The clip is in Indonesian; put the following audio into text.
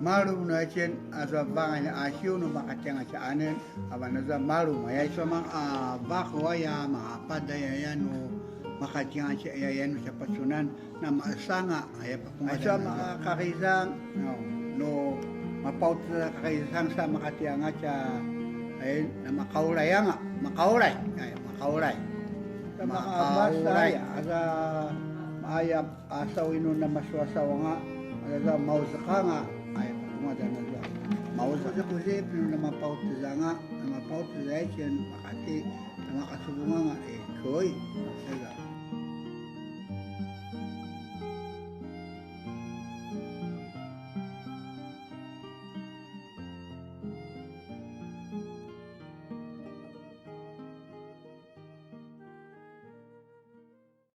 malu na chen aza bangan asyu no makatiang sa anen aban aza malu maya so mang bako ya mapada ya no makatiang sa ya no sa pasunan na maasanga ay pakumasa makakisang no mapaut sa kakisang sa makatiang sa ay na makaulay nga makaulay sa makabasa aza maaya asaw ino na maswasawa nga aza mausaka nga ay pakumada na sa mausaka ko siya pero na mapaut sa nga na mapaut sa yan makati na makasubunga nga koy